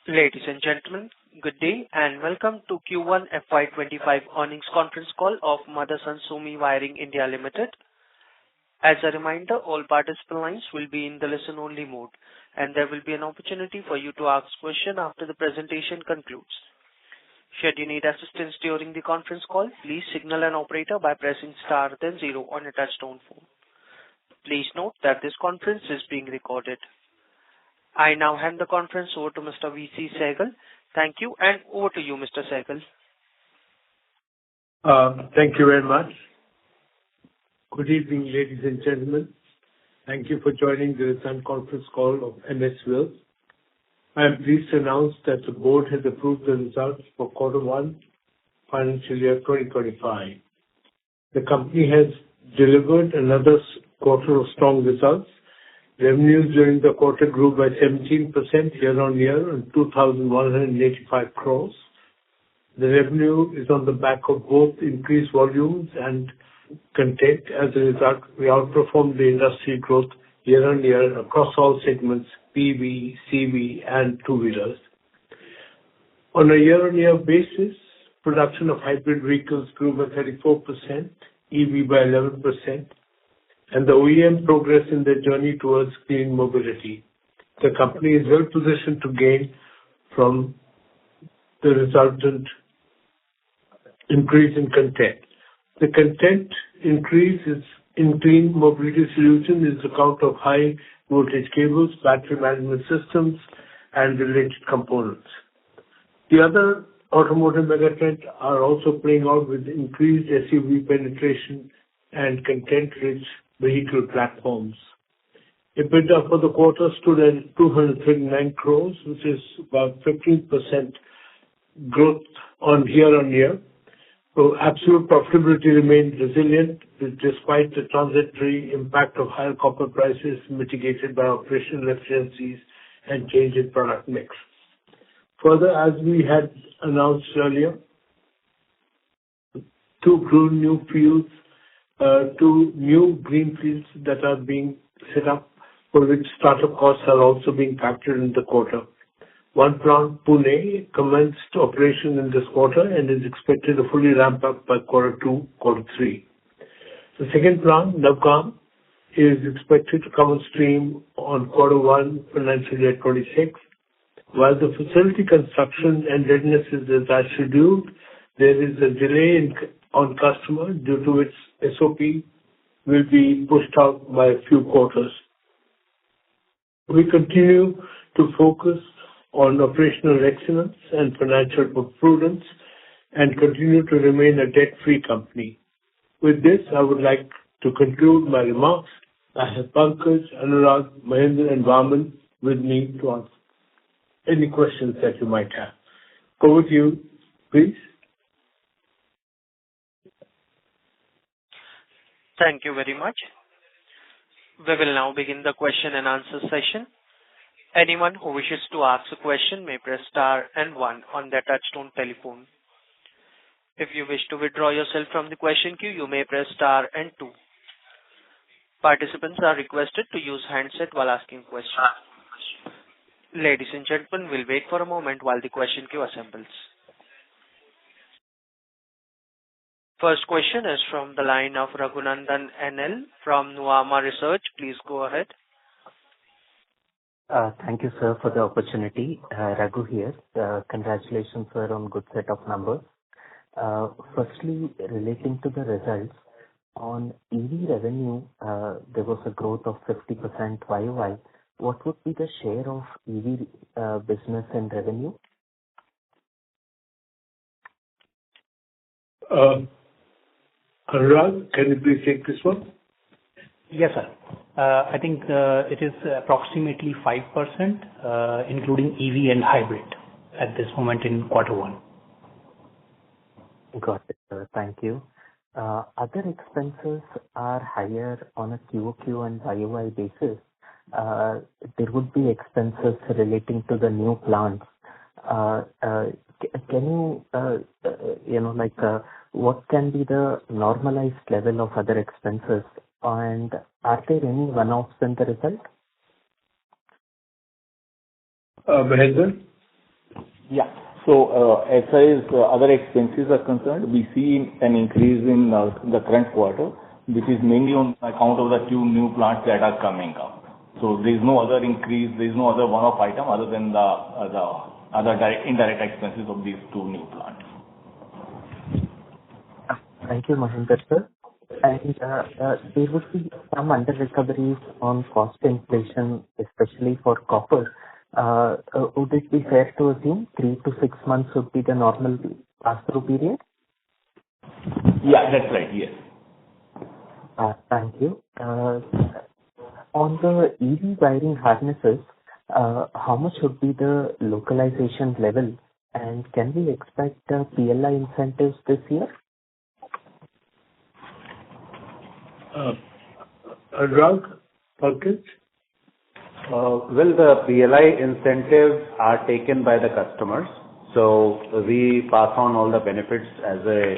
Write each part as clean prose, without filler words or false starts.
Ladies and gentlemen, good day and welcome to Q1 FY25 earnings conference call of Motherson Sumi Wiring India Limited. As a reminder, all participant lines will be in the listen-only mode, and there will be an opportunity for you to ask questions after the presentation concludes. Should you need assistance during the conference call, please signal an operator by pressing star then zero on a touch-tone phone. Please note that this conference is being recorded. I now hand the conference over to Mr. V.C. Sehgal. Thank you, and over to you, Mr. Sehgal. Thank you very much. Good evening, ladies and gentlemen. Thank you for joining the recent conference call of MSWIL. I am pleased to announce that the board has approved the results for Q1, financial year 2025. The company has delivered another quarter of strong results. Revenues during the quarter grew by 17% year-on-year on 2,185 crores. The revenue is on the back of both increased volumes and content. As a result, we outperformed the industry growth year-on-year across all segments, PV, CV, and two-wheelers. On a year-on-year basis, production of hybrid vehicles grew by 34%, EV by 11%, and the OEM progress in their journey towards clean mobility. The company is well positioned to gain from the resultant increase in content. The content increase in clean mobility solution is account of high voltage cables, battery management systems, and related components. The other automotive megatrends are also playing out with increased SUV penetration and content-rich vehicle platforms. EBITDA for the quarter stood at 239 crores, which is about 15% growth on year-on-year. So absolute profitability remained resilient despite the transitory impact of higher copper prices mitigated by operational efficiencies and change in product mix. Further, as we had announced earlier, two new greenfields that are being set up, for which startup costs are also being factored in the quarter. One plant, Pune, commenced operation in this quarter and is expected to fully ramp up by Q2, Q3. The second plant, Navagam, is expected to come on stream on Q1, financial year 26. While the facility construction and readiness is as scheduled, there is a delay on customer due to its SOP will be pushed out by a few quarters. We continue to focus on operational excellence and financial prudence and continue to remain a debt-free company. With this, I would like to conclude my remarks. I have Pankaj, Anurag, Mahendra, and Vaman with me to answer any questions that you might have. Over to you, please. Thank you very much. We will now begin the question and answer session. Anyone who wishes to ask a question may press star and one on their touchtone telephone. If you wish to withdraw yourself from the question queue, you may press star and two. Participants are requested to use handset while asking questions. Ladies and gentlemen, we'll wait for a moment while the question queue assembles. First question is from the line of Raghunandan NL from Nuvama Research. Please go ahead. Thank you, sir, for the opportunity. Raghu here. Congratulations, sir, on good set of numbers. Firstly, relating to the results, on EV revenue, there was a growth of 50% YOY. What would be the share of EV business and revenue? Anurag, can you please take this one? Yes, sir. I think it is approximately 5%, including EV and hybrid at this moment in Q1. Got it, sir. Thank you. Other expenses are higher on a QOQ and YOY basis. There would be expenses relating to the new plants. Can you, what can be the normalized level of other expenses, and are there any one-offs in the result? Mahendra? Yeah. So, as far as other expenses are concerned, we see an increase in the current quarter, which is mainly on account of the two new plants that are coming up. So there is no other increase, there is no other one-off item other than the other indirect expenses of these two new plants. Thank you, Mahendra sir. And there would be some under-recoveries on cost inflation, especially for copper. Would it be fair to assume 3 to 6 months would be the normal pass-through period? Yeah, that's right. Yes. Thank you. On the EV wiring harnesses, how much would be the localization level, and can we expect PLI incentives this year? Anurag, Pankaj? Well, the PLI incentives are taken by the customers. So we pass on all the benefits as a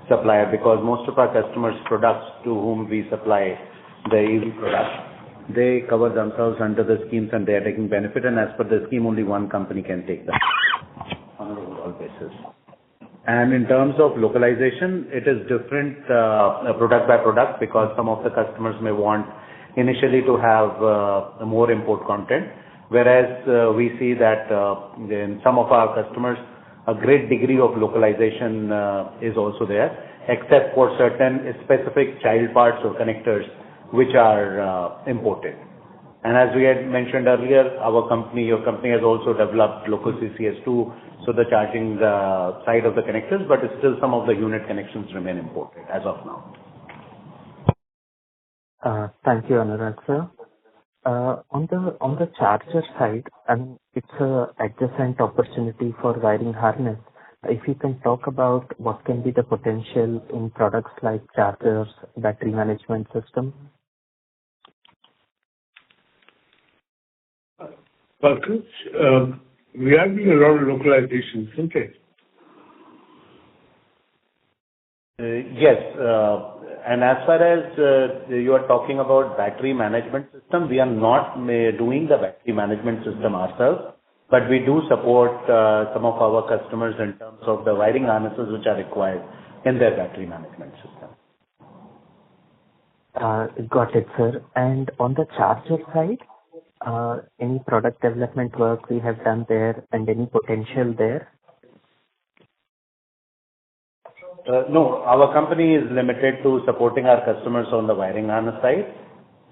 supplier because most of our customers' products to whom we supply the EV products, they cover themselves under the schemes and they are taking benefit. And as per the scheme, only one company can take that on an overall basis. And in terms of localization, it is different product by product because some of the customers may want initially to have more import content, whereas we see that in some of our customers, a great degree of localization is also there, except for certain specific child parts or connectors which are imported. And as we had mentioned earlier, your company has also developed local CCS2, so the charging side of the connectors, but still some of the unit connections remain imported as of now. Thank you, Anurag sir. On the charger side, and it's a adjacent opportunity for wiring harness. If you can talk about what can be the potential in products like chargers, battery management system. Pankaj, we are doing a lot of localization, isn't it? Yes. And as far as you are talking about battery management system, we are not doing the battery management system ourselves, but we do support some of our customers in terms of the wiring harnesses which are required in their battery management system. Got it, sir. And on the charger side, any product development work we have done there and any potential there? No, our company is limited to supporting our customers on the wiring harness side.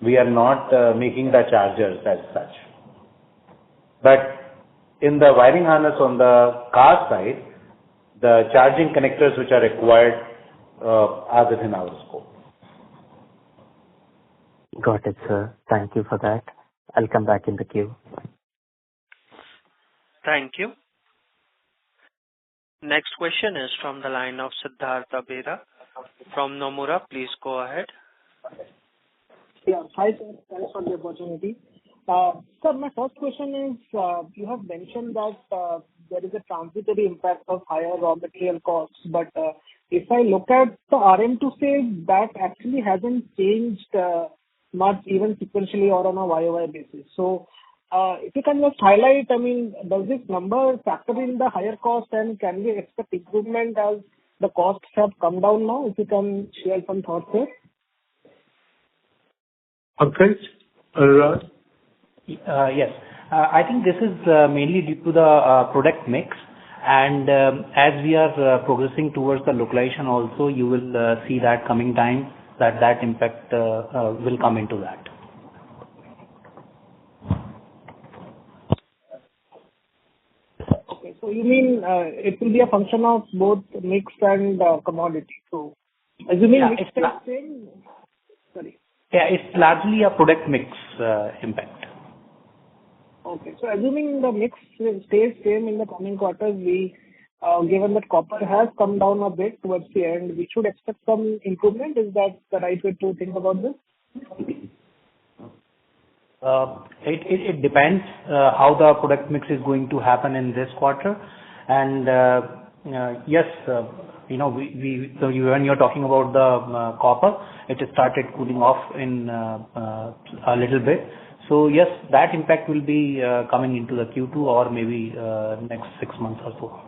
We are not making the chargers as such. But in the wiring harness on the car side, the charging connectors which are required are within our scope. Got it, sir. Thank you for that. I'll come back in the queue. Thank you. Next question is from the line of Siddhartha Bera from Nomura. Please go ahead. Yeah. Hi, sir. Thanks for the opportunity. Sir, my first question is, you have mentioned that there is a transitory impact of higher raw material costs, but if I look at the RM to sales, that actually hasn't changed much even sequentially or on a YOY basis. So, if you can just highlight, I mean, does this number factor in the higher cost and can we expect improvement as the costs have come down now? If you can share some thoughts here. Pankaj, Anurag? Yes. I think this is mainly due to the product mix. And as we are progressing towards the localization also, you will see that coming time that impact will come into that. Okay. So you mean it will be a function of both mix and commodity. So assuming mix stays same, sorry. Yeah, it's largely a product mix impact. Okay. So assuming the mix stays same in the coming quarters, given that copper has come down a bit towards the end, we should expect some improvement. Is that the right way to think about this? It depends how the product mix is going to happen in this quarter. And yes, when you're talking about the copper, it has started cooling off in a little bit. So yes, that impact will be coming into the Q2 or maybe next 6 months or so.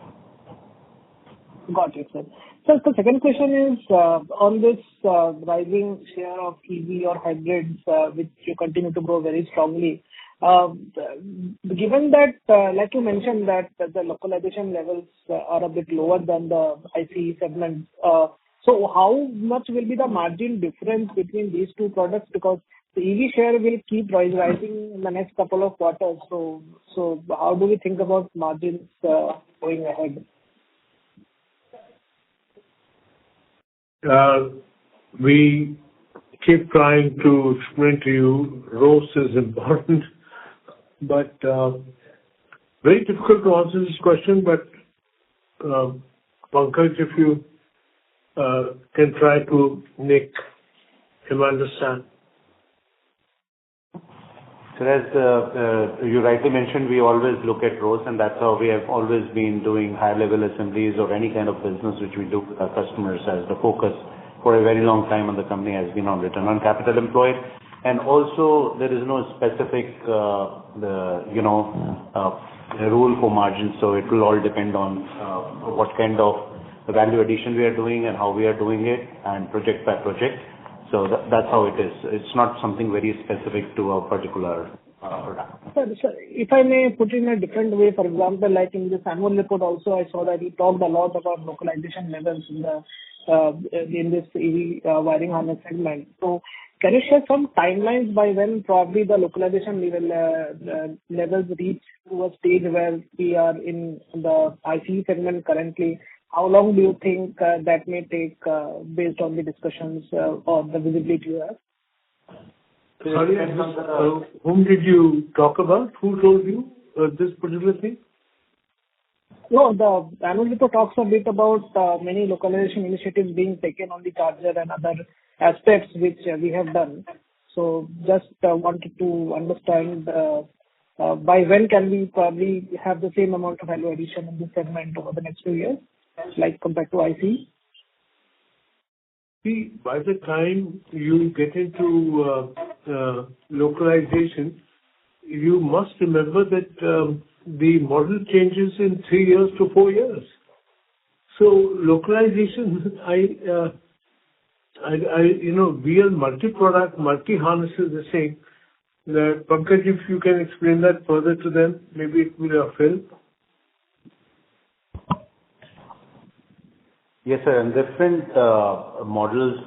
Got it, sir. So the second question is on this rising share of EV or hybrids, which you continue to grow very strongly. Given that, like you mentioned, that the localization levels are a bit lower than the ICE segment, so how much will be the margin difference between these two products? Because the EV share will keep rising in the next couple of quarters. So how do we think about margins going ahead? We keep trying to explain to you ROS is important, but very difficult to answer this question. But Pankaj, if you can try to make him understand. So as you rightly mentioned, we always look at ROS, and that's how we have always been doing high-level assemblies or any kind of business which we do with our customers, as the focus for a very long time on the company has been on return on capital employed. And also, there is no specific, rule for margins, so it will all depend on what kind of value addition we are doing and how we are doing it, and project by project. So that's how it is. It's not something very specific to a particular product. Sir, if I may put in a different way, for example, like in this annual report also, I saw that you talked a lot about localization levels in this EV wiring harness segment. So can you share some timelines by when probably the localization levels reach to a stage where we are in the ICE segment currently? How long do you think that may take based on the discussions or the visibility you have? Sorry, whom did you talk about? Who told you this particular thing? No, the annual report talks a bit about many localization initiatives being taken on the charger and other aspects which we have done. So just wanted to understand by when can we probably have the same amount of value addition in this segment over the next few years, like compared to ICE? See, by the time you get into localization, you must remember that the model changes in 3 years to 4 years. So localization, we are multi-product, multi-harness is the same. Pankaj, if you can explain that further to them, maybe it will help. Yes, sir. And different models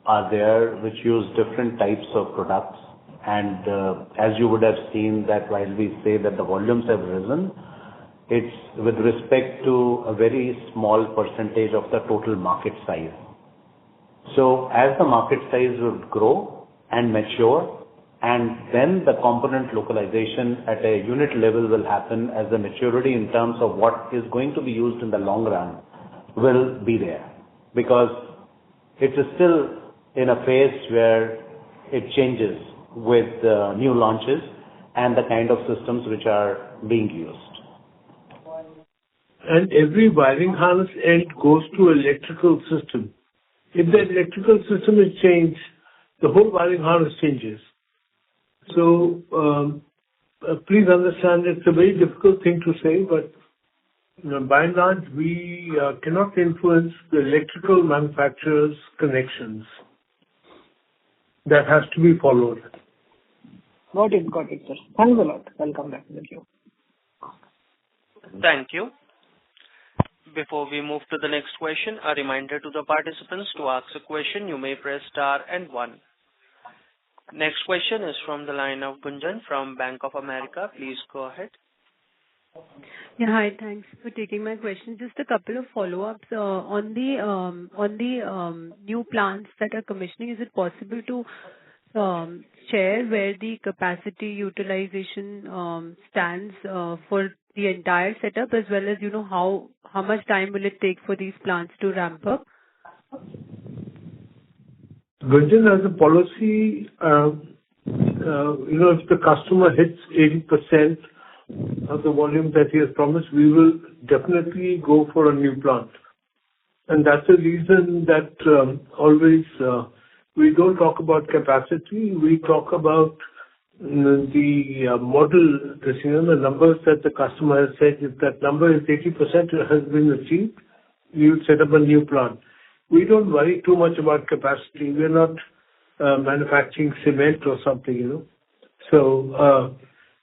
are there which use different types of products. And as you would have seen that while we say that the volumes have risen, it's with respect to a very small percentage of the total market size. So as the market size would grow and mature, and then the component localization at a unit level will happen as the maturity in terms of what is going to be used in the long run will be there, because it is still in a phase where it changes with new launches and the kind of systems which are being used. And every wiring harness end goes to electrical system. If the electrical system is changed, the whole wiring harness changes. So please understand it's a very difficult thing to say, but by and large, we cannot influence the electrical manufacturer's connections. That has to be followed. Got it, sir. Thanks a lot. I'll come back with you. Thank you. Before we move to the next question, a reminder to the participants to ask a question. You may press star and 1. Next question is from the line of Gunjan from Bank of America. Please go ahead. Yeah, hi. Thanks for taking my question. Just a couple of follow-ups on the new plants that are commissioning. Is it possible to share where the capacity utilization stands for the entire setup, as well as how much time will it take for these plants to ramp up? Gunjan, as a policy, if the customer hits 80% of the volume that he has promised, we will definitely go for a new plant. And that's the reason that always we don't talk about capacity. We talk about the model, the numbers that the customer has said, if that number is 80% has been achieved, we will set up a new plant. We don't worry too much about capacity. We're not manufacturing cement or something. So,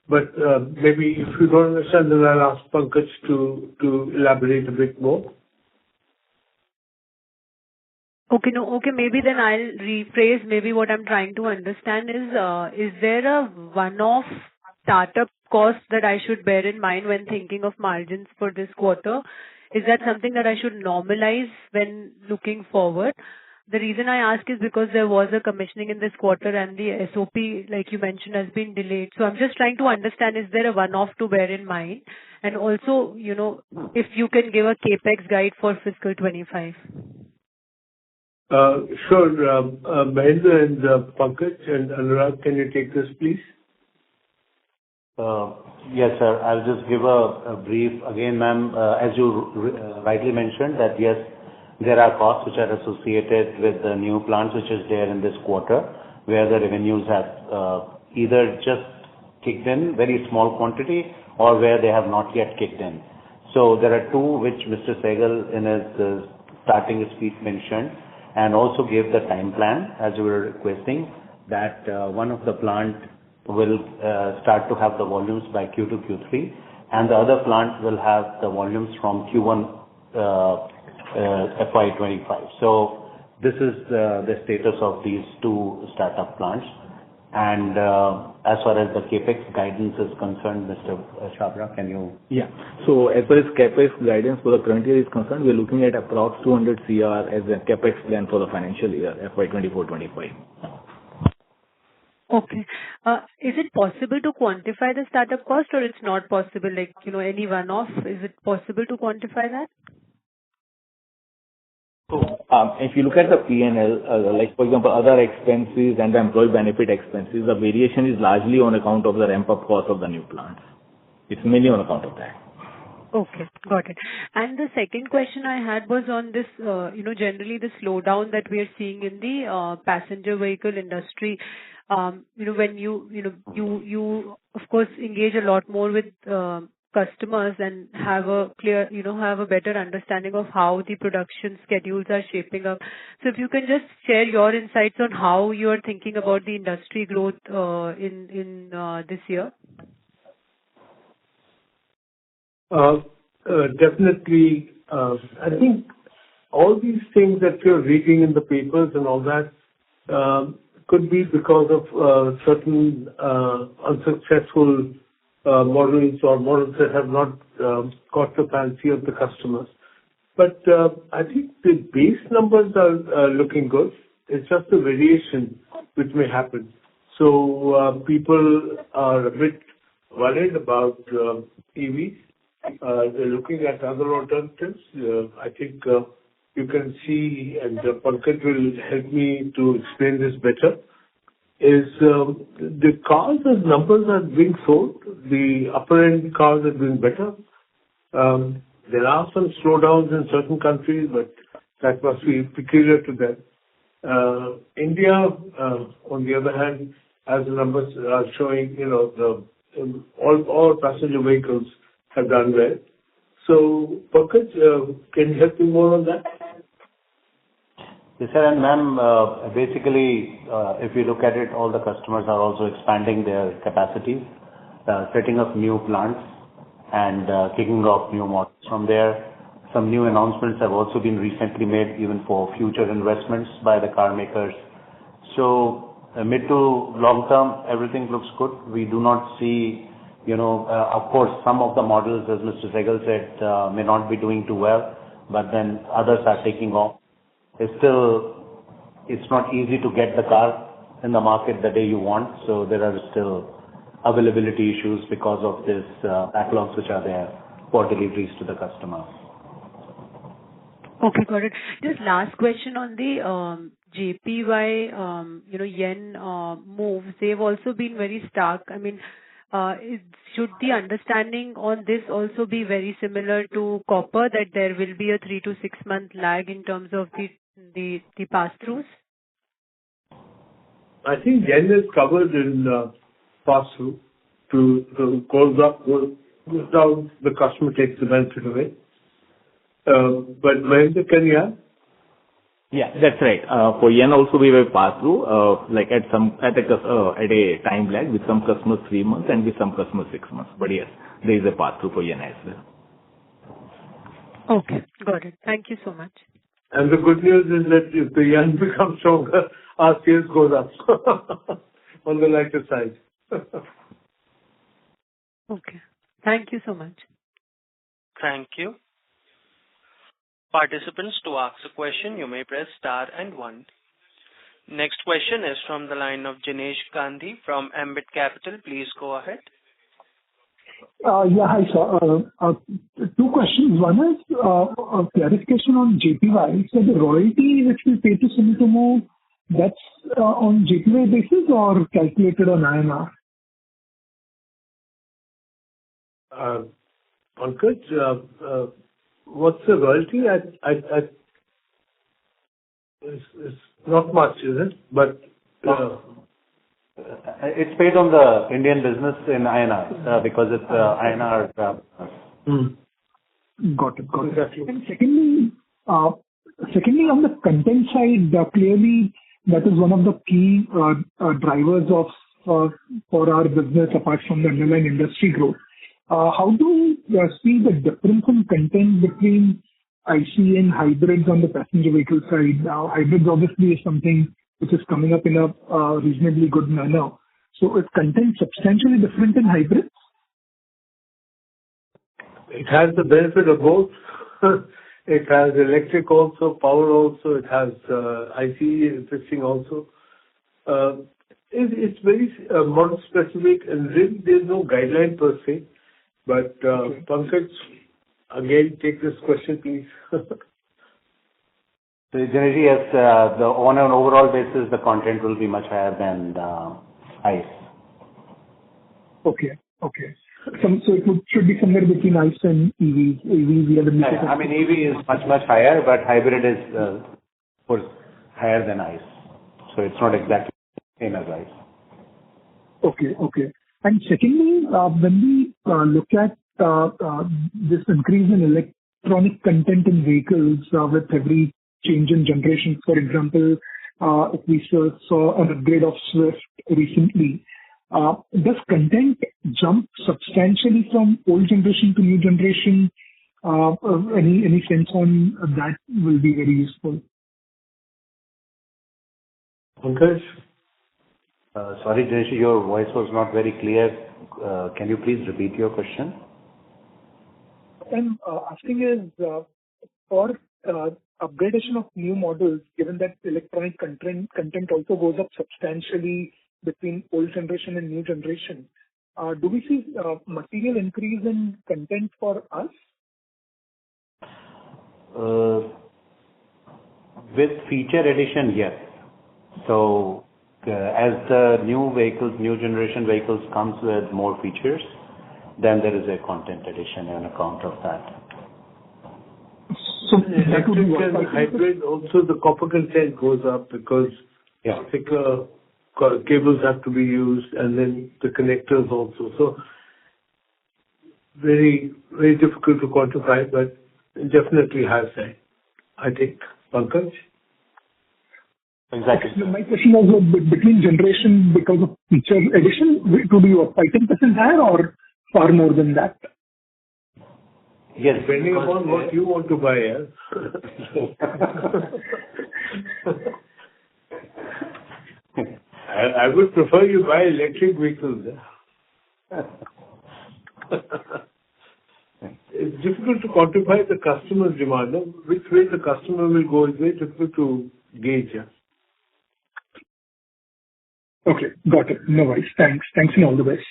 but maybe if you don't understand, then I'll ask Pankaj to elaborate a bit more. Okay, maybe then I'll rephrase. Maybe what I'm trying to understand is there a one-off startup cost that I should bear in mind when thinking of margins for this quarter? Is that something that I should normalize when looking forward? The reason I ask is because there was a commissioning in this quarter and the SOP, like you mentioned, has been delayed. So I'm just trying to understand, is there a one-off to bear in mind? And also, if you can give a CapEx guide for fiscal 25. Sure. Mahendra and Pankaj and Anurag, can you take this, please? Yes, sir. I'll just give a brief. Again, ma'am, as you rightly mentioned, that yes, there are costs which are associated with the new plants which is there in this quarter, where the revenues have either just kicked in, very small quantity, or where they have not yet kicked in. So there are two which Mr. Sehgal in his starting speech mentioned, and also gave the time plan, as you were requesting, that one of the plant will start to have the volumes by Q2, Q3, and the other plant will have the volumes from Q1 FY25. So this is the status of these two startup plants. And as far as the CapEx guidance is concerned, Mr. Chhabra, can you? Yeah. So as far as CapEx guidance for the current year is concerned, we're looking at approx 200 CR as a CapEx plan for the financial year, FY24-25. Okay. Is it possible to quantify the startup cost, or it's not possible, like, any one-off? Is it possible to quantify that? So, if you look at the P&L, like for example, other expenses and the employee benefit expenses, the variation is largely on account of the ramp-up cost of the new plants. It's mainly on account of that. Okay, got it. And the second question I had was on this, generally the slowdown that we are seeing in the passenger vehicle industry. When you of course engage a lot more with customers and have a clear, have a better understanding of how the production schedules are shaping up. So if you can just share your insights on how you are thinking about the industry growth in this year. Definitely. I think all these things that you're reading in the papers and all that could be because of certain unsuccessful models or models that have not caught the fancy of the customers. But I think the base numbers are looking good. It's just the variation which may happen. So people are a bit worried about EVs. They're looking at other alternatives. I think you can see, and Pankaj will help me to explain this better, is the cars as numbers are being sold, the upper-end cars are doing better. There are some slowdowns in certain countries, but that must be peculiar to them. India, on the other hand, as the numbers are showing, all passenger vehicles have done well. So, Pankaj, can you help me more on that? Yes, sir. And ma'am, basically, if you look at it, all the customers are also expanding their capacities, setting up new plants and kicking off new models from there. Some new announcements have also been recently made even for future investments by the car makers. So mid to long term, everything looks good. We do not see, of course, some of the models, as Mr. Sehgal said, may not be doing too well, but then others are taking off. It's not easy to get the car in the market the day you want, so there are still availability issues because of this backlogs which are there for deliveries to the customer. Okay, got it. Just last question on the JPY, yen moves. They've also been very stark. I mean, should the understanding on this also be very similar to copper, that there will be a 3 to 6 month lag in terms of the pass-throughs? I think yen is covered in pass-through goes up, goes down, the customer takes the benefit of it. But Mahendra, can you add? Yeah, that's right. For yen also we will pass through, like at a time lag, with some customers 3 months and with some customers 6 months. But yes, there is a pass through for yen as well. Okay, got it. Thank you so much. And the good news is that if the yen becomes stronger, our sales goes up on the lighter side. Okay. Thank you so much. Thank you. Participants, to ask a question, you may press star and 1. Next question is from the line of Jinesh Gandhi from Ambit Capital. Please go ahead. Yeah, hi, sir. 2 questions. One is a clarification on JPY. So the royalty which we pay to Sumitomo, that's on JPY basis or calculated on INR? Pankaj, what's the royalty? It's not much, is it? But it's paid on the Indian business in INR because it's INR. Got it. Exactly. And secondly, on the content side, clearly that is one of the key drivers for our business apart from the underlying industry growth. How do you see the difference in content between IC and hybrids on the passenger vehicle side? Now, hybrids obviously is something which is coming up in a reasonably good manner. So is content substantially different in hybrids? It has the benefit of both. It has electric also, power also. It has IC fixing also. It's very model specific, and really there's no guideline per se. But Pankaj, again, take this question, please. So generally, yes, on an overall basis, the content will be much higher than ICE. Okay. So it should be somewhere between ICE and EV. We have I mean, EV is much higher, but hybrid is, of course, higher than ICE. So it's not exactly the same as ICE. Okay. And secondly, when we look at this increase in electronic content in vehicles with every change in generation, for example, if we saw an upgrade of Swift recently, does content jump substantially from old generation to new generation? Any sense on that will be very useful. Pankaj? Sorry, Dinesh, your voice was not very clear. Can you please repeat your question? What I'm asking is for upgradation of new models, given that electronic content also goes up substantially between old generation and new generation, do we see material increase in content for us? With feature addition, yes. So as the new generation vehicles comes with more features, then there is a content addition on account of that. So electric and hybrid, also the copper content goes up because thicker cables have to be used, and then the connectors also. So very, very difficult to quantify, but definitely has that, I think. Pankaj? Exactly. My question was between generation, because of feature addition, it would be 10% higher or far more than that? Yes, depending upon what you want to buy. I would prefer you buy electric vehicles. It's difficult to quantify the customer's demand. No? Which way the customer will go is very difficult to gauge. Okay, got it. No worries. Thanks and all the best.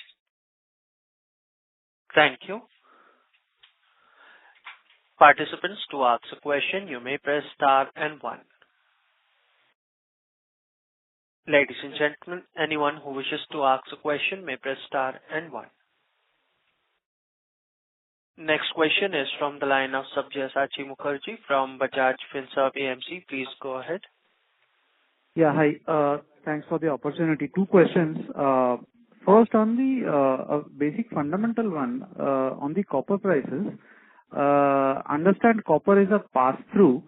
Thank you. Participants, to ask a question, you may press star and 1. Ladies and gentlemen, anyone who wishes to ask a question may press star and 1. Next question is from the line of Sabyasachi Mukherjee from Bajaj Finserv AMC. Please go ahead. Yeah, hi. Thanks for the opportunity. 2 questions. First, on the basic fundamental one, on the copper prices, understand copper is a pass-through.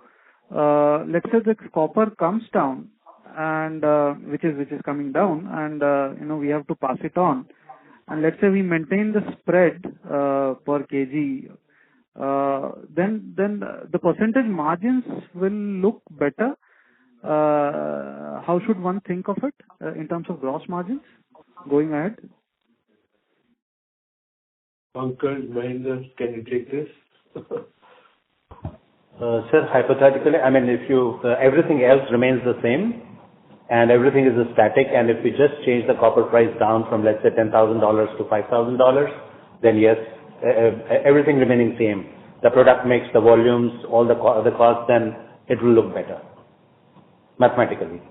Let's say the copper comes down and which is coming down, and we have to pass it on. And let's say we maintain the spread per kg, then the percentage margins will look better. How should one think of it in terms of gross margins going ahead? Pankaj, Mahendra, can you take this? Sir, hypothetically, I mean, if everything else remains the same and everything is static, and if we just change the copper price down from, let's say, $10,000 to $5,000, then yes, everything remaining same, the product mix, the volumes, all the costs, then it will look better mathematically.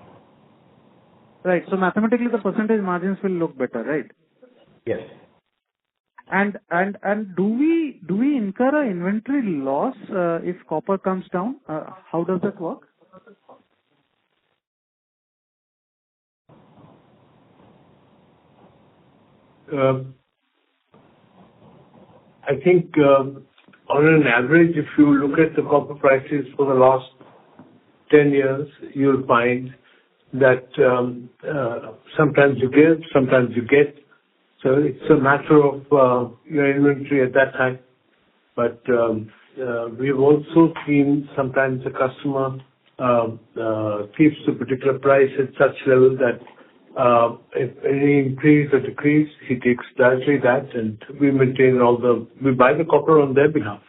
Right. So mathematically, the percentage margins will look better, right? Yes. And do we incur a inventory loss if copper comes down? How does that work? I think on an average, if you look at the copper prices for the last 10 years, you'll find that sometimes you give, sometimes you get. So it's a matter of your inventory at that time. But we've also seen sometimes the customer keeps the particular price at such level that if any increase or decrease, he takes directly that, and we buy the copper on their behalf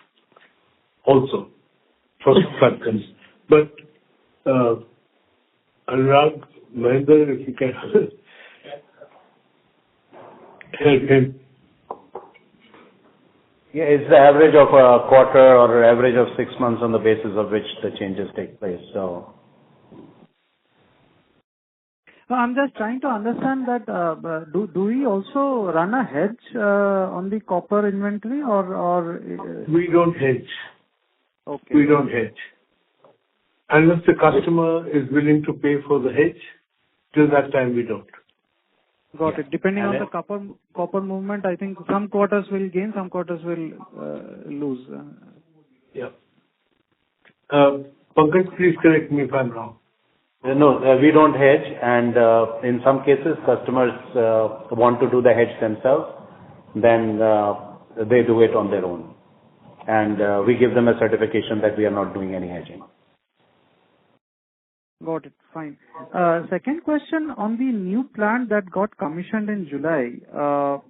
also for some customers. But Anurag, Mahendra, if you can help him. Yeah, it's the average of a quarter or average of 6 months on the basis of which the changes take place. So, I'm just trying to understand that do we also run a hedge on the copper inventory or we don't hedge. Okay. We don't hedge. Unless the customer is willing to pay for the hedge, till that time we don't. Got it. Depending on the copper movement, I think some quarters will gain, some quarters will lose. Yeah. Pankaj, please correct me if I'm wrong. No, we don't hedge, and in some cases, customers want to do the hedge themselves, then they do it on their own. And we give them a certification that we are not doing any hedging. Got it. Fine. Second question on the new plant that got commissioned in July. How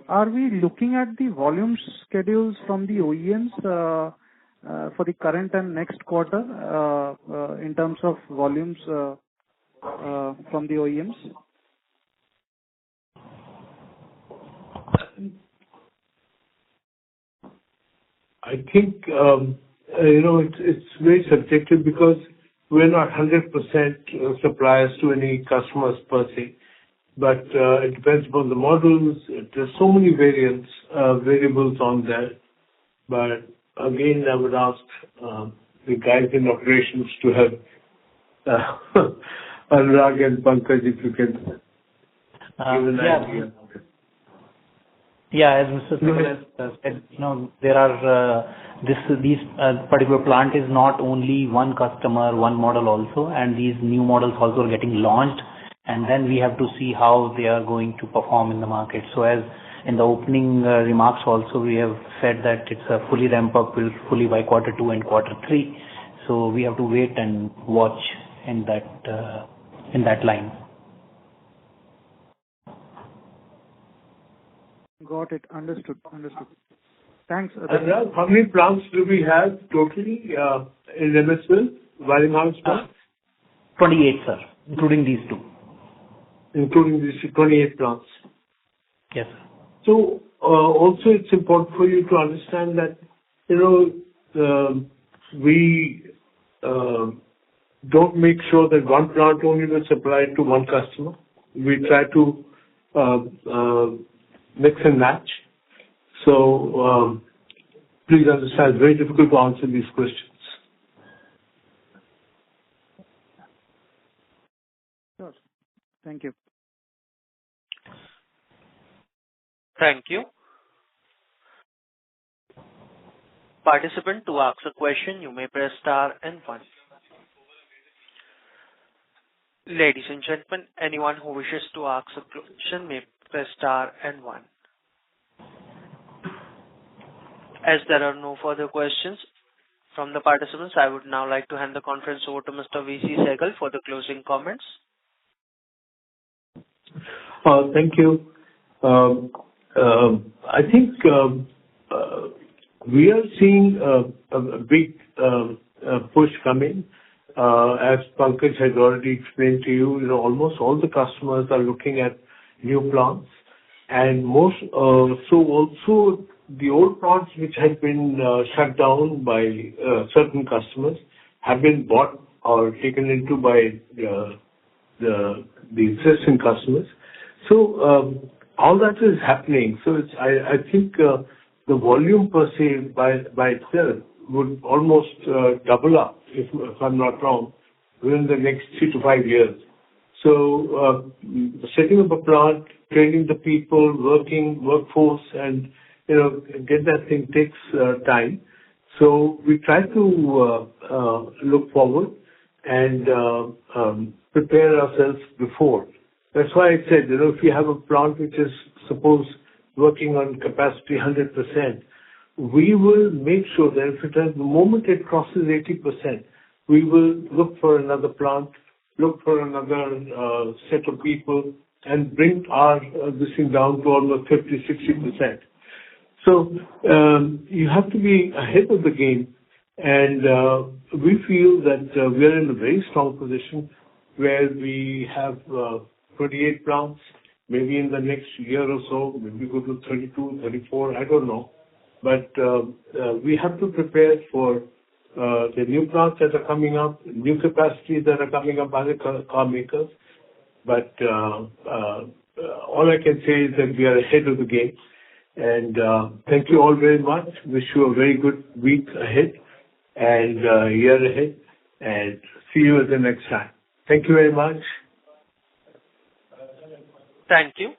are we looking at the volume schedules from the OEMs for the current and next quarter in terms of volumes from the OEMs? I think it's very subjective because we're not 100% suppliers to any customers per se, but it depends upon the models. There's so many variables on that. But again, I would ask the guys in operations to help Anurag and Pankaj, if you can give an idea. Yeah, as Mr. Sumi has said, there are these particular plant is not only one customer, one model also, and these new models also are getting launched, and then we have to see how they are going to perform in the market. So as in the opening remarks also, we have said that it's a fully ramp up fully by quarter 2 and quarter 3. So we have to wait and watch in that line. Got it. Understood. Thanks. Anurag, how many plants do we have totally in MSWIL, wiring harness plants? 28, sir, including these two. Including these 28 plants. Yes, sir. So also it's important for you to understand that, we don't make sure that one plant only will supply to one customer. We try to mix and match. So please understand, it's very difficult to answer these questions. Sure. Thank you. Thank you. Participant, to ask a question, you may press star and one. Ladies and gentlemen, anyone who wishes to ask a question may press star and one. As there are no further questions from the participants, I would now like to hand the conference over to Mr. V.C. Sehgal for the closing comments. Thank you. I think we are seeing a big push coming. As Pankaj has already explained to you, almost all the customers are looking at new plants, and so also the old plants which had been shut down by certain customers have been bought or taken into by the existing customers. So all that is happening. So I think the volume per se by itself would almost double up, if I'm not wrong, within the next 3 to 5 years. So setting up a plant, training the people, workforce, and get that thing takes time. So we try to look forward and prepare ourselves before. That's why I said, if you have a plant which is, suppose, working on capacity 100%, we will make sure that if the moment it crosses 80%, we will look for another plant, look for another set of people, and bring this thing down to almost 50-60%. So you have to be ahead of the game, and we feel that we are in a very strong position where we have 28 plants. Maybe in the next year or so, maybe go to 32, 34, I don't know. But we have to prepare for the new plants that are coming up, new capacities that are coming up by the car makers. But all I can say is that we are ahead of the game. And thank you all very much. Wish you a very good week ahead and year ahead. And see you at the next time. Thank you very much. Thank you.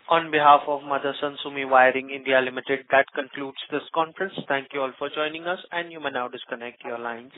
On behalf of Motherson Sumi Wiring India Limited, that concludes this conference. Thank you all for joining us, and you may now disconnect your lines.